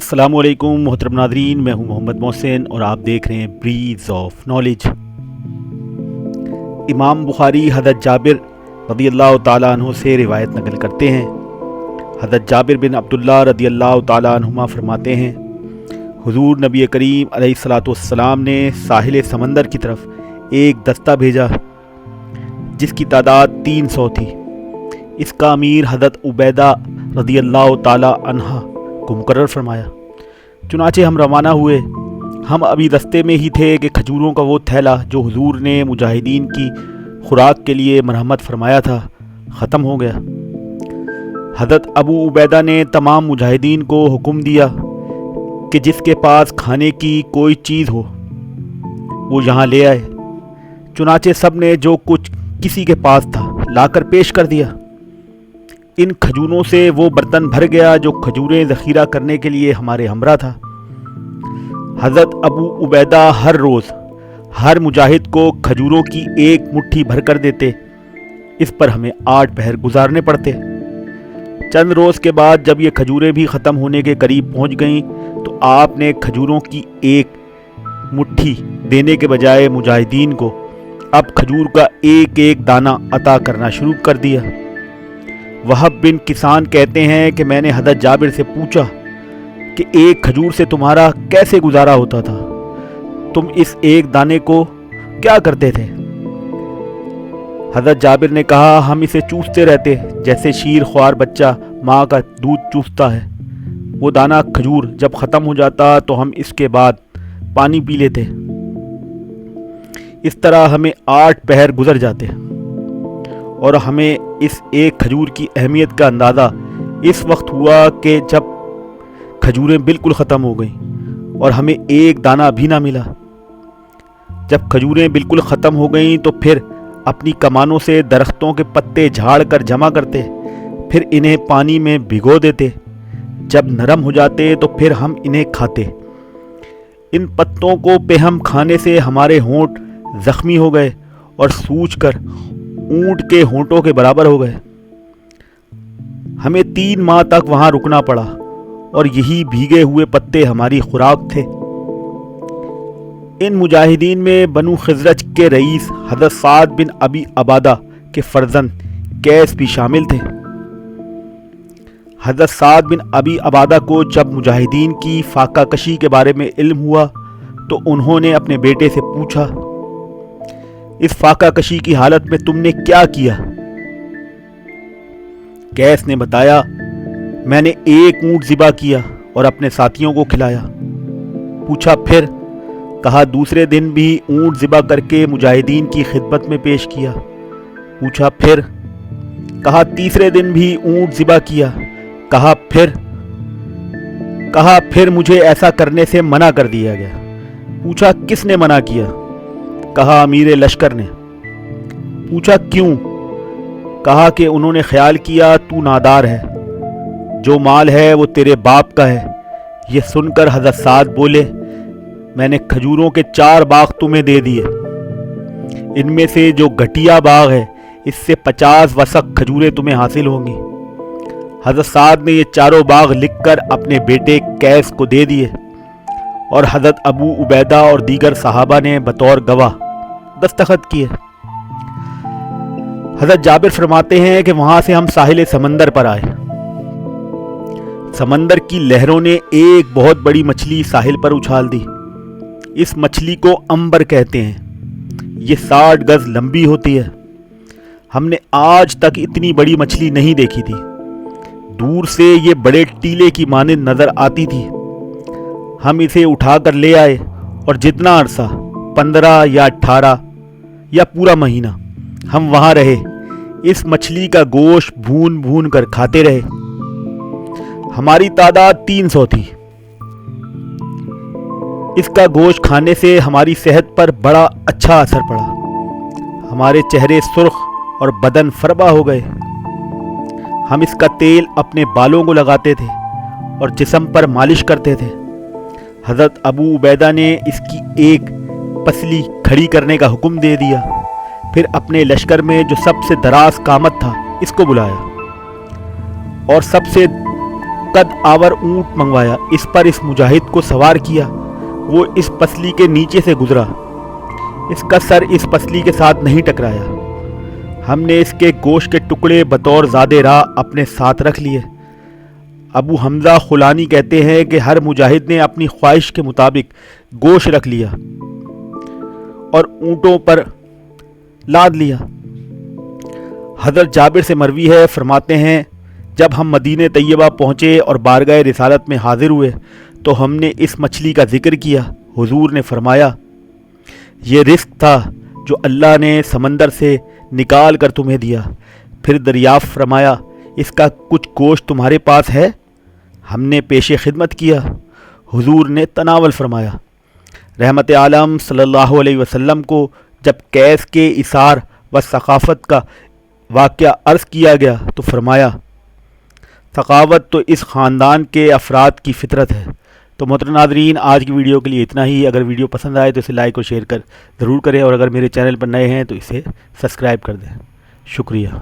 अस्सलामु अलैकुम मोहतरम नादरीन, मैं हूं मोहम्मद मोहसिन और आप देख रहे हैं ब्रीज ऑफ नॉलेज। इमाम बुखारी हज़रत जाबिर रदियल्लाहु ताला अन्हु से रिवायत नकल करते हैं। हज़रत जाबिर बिन अब्दुल्लाह रदियल्लाहु ताला अन्हुमा फरमाते हैं, हुज़ूर नबी करीम अलैहिस्सलातु वस्सलाम ने साहिल समंदर की तरफ एक दस्ता भेजा जिसकी तादाद 300 थी। इसका अमीर हज़रत उबैदा रदियल्लाहु ताला अन्हा को मुकर्रर फरमाया। चुनाचे हम रवाना हुए। हम अभी रास्ते में ही थे कि खजूरों का वो थैला जो हुजूर ने मुजाहिदीन की खुराक के लिए मरहमत फरमाया था ख़त्म हो गया। हज़रत अबू उबैदा ने तमाम मुजाहिदीन को हुक्म दिया कि जिसके पास खाने की कोई चीज़ हो वो यहाँ ले आए। चुनाचे सब ने जो कुछ किसी के पास था लाकर पेश कर दिया। इन खजूरों से वो बर्तन भर गया जो खजूरें ज़ख़ीरा करने के लिए हमारे हमरा था। हज़रत अबू उबैदा हर रोज़ हर मुजाहिद को खजूरों की एक मुट्ठी भर कर देते। इस पर हमें 8 पहर गुजारने पड़ते। चंद रोज़ के बाद जब ये खजूरें भी ख़त्म होने के करीब पहुंच गईं तो आपने खजूरों की एक मुट्ठी देने के बजाय मुजाहिदीन को अब खजूर का एक एक दाना अता करना शुरू कर दिया। वहब बिन किसान कहते हैं कि मैंने हज़रत जाबिर से पूछा कि एक खजूर से तुम्हारा कैसे गुजारा होता था, तुम इस एक दाने को क्या करते थे? हज़रत जाबिर ने कहा, हम इसे चूसते रहते जैसे शीर ख्वार बच्चा माँ का दूध चूसता है। वो दाना खजूर जब ख़त्म हो जाता तो हम इसके बाद पानी पी लेते। इस तरह हमें 8 पहर गुजर जाते और हमें इस एक खजूर की अहमियत का अंदाज़ा इस वक्त हुआ कि जब खजूरें बिल्कुल ख़त्म हो गईं और हमें एक दाना भी ना मिला। जब खजूरें बिल्कुल ख़त्म हो गईं तो फिर अपनी कमानों से दरख्तों के पत्ते झाड़ कर जमा करते, फिर इन्हें पानी में भिगो देते। जब नरम हो जाते तो फिर हम इन्हें खाते। इन पत्तों को पेहम खाने से हमारे होंठ ज़ख्मी हो गए और सूज कर ऊंट के होंठों के बराबर हो गए। हमें 3 माह तक वहां रुकना पड़ा और यही भीगे हुए पत्ते हमारी खुराक थे। इन मुजाहिदीन में बनु खिजरज के रईस हज़रत साद बिन अबी अबादा के फर्जंद कैस भी शामिल थे। हज़रत साद बिन अबी अबादा को जब मुजाहिदीन की फाका कशी के बारे में इल्म हुआ तो उन्होंने अपने बेटे से पूछा, इस फाका कशी की हालत में तुमने क्या किया? कैस ने बताया, मैंने एक ऊंट ज़िबा किया और अपने साथियों को खिलाया। पूछा फिर? कहा, दूसरे दिन भी ऊंट ज़िबा करके मुजाहिदीन की खिदमत में पेश किया। पूछा फिर? कहा, तीसरे दिन भी ऊंट ज़िबा किया। कहा फिर मुझे ऐसा करने से मना कर दिया गया। पूछा, किसने मना किया? कहा, अमीर लश्कर ने। पूछा, क्यों? कहा कि उन्होंने ख्याल किया तू नादार है, जो माल है वो तेरे बाप का है। ये सुनकर हज़रत साद बोले, मैंने खजूरों के 4 बाग तुम्हें दे दिए। इनमें से जो घटिया बाग है इससे 50 वसक खजूरें तुम्हें हासिल होंगी। हज़रत साद ने ये 4 बाग लिखकर अपने बेटे कैस को दे दिए और हज़रत अबू उबैदा और दीगर सहाबा ने बतौर गवाह दस्तखत किए। हज़रत जाबिर फरमाते हैं कि वहां से हम साहिल समंदर पर आए। समंदर की लहरों ने एक बहुत बड़ी मछली साहिल पर उछाल दी। इस मछली को अंबर कहते हैं। ये 60 गज लंबी होती है। हमने आज तक इतनी बड़ी मछली नहीं देखी थी। दूर से ये बड़े टीले की मानिंद नजर आती थी। हम इसे उठाकर ले आए और जितना अरसा 15 या 18 या पूरा महीना हम वहां रहे, इस मछली का गोश्त भून भून कर खाते रहे। हमारी तादाद 300 थी। इसका गोश्त खाने से हमारी सेहत पर बड़ा अच्छा असर पड़ा। हमारे चेहरे सुर्ख और बदन फरबा हो गए। हम इसका तेल अपने बालों को लगाते थे और जिस्म पर मालिश करते थे। हज़रत अबू उबैदा ने इसकी एक पसली खड़ी करने का हुक्म दे दिया। फिर अपने लश्कर में जो सबसे दराज कामत था इसको बुलाया और सबसे कद आवर ऊंट मंगवाया, इस पर इस मुजाहिद को सवार किया। वो इस पसली के नीचे से गुजरा, इसका सर इस पसली के साथ नहीं टकराया। हमने इसके गोश्त के टुकड़े बतौर ज़ादे राह अपने साथ रख लिए। अबू हमज़ा खुलानी कहते हैं कि हर मुजाहिद ने अपनी ख्वाहिश के मुताबिक गोश्त रख लिया और ऊँटों पर लाद लिया। हज़रत जाबिर से मरवी है, फरमाते हैं जब हम मदीने तैयबा पहुँचे और बारगाह रिसालत में हाजिर हुए तो हमने इस मछली का जिक्र किया। हुजूर ने फरमाया, ये रिस्क था जो अल्लाह ने समंदर से निकाल कर तुम्हें दिया। फिर दरियाफ़त फरमाया, इसका कुछ गोश्त तुम्हारे पास है? हमने पेशे खिदमत किया। हुजूर ने तनावल फरमाया। रहमत आलम सल्लल्लाहु अलैहि वसल्लम को जब कैस के इसार व सकाफ़त का वाक़या अर्ज़ किया गया तो फरमाया, सकावत तो इस ख़ानदान के अफराद की फ़ितरत है। तो मोहतरम नाज़रीन, आज की वीडियो के लिए इतना ही। अगर वीडियो पसंद आए तो इसे लाइक और शेयर कर ज़रूर करें, और अगर मेरे चैनल पर नए हैं तो इसे सब्सक्राइब कर दें। शुक्रिया।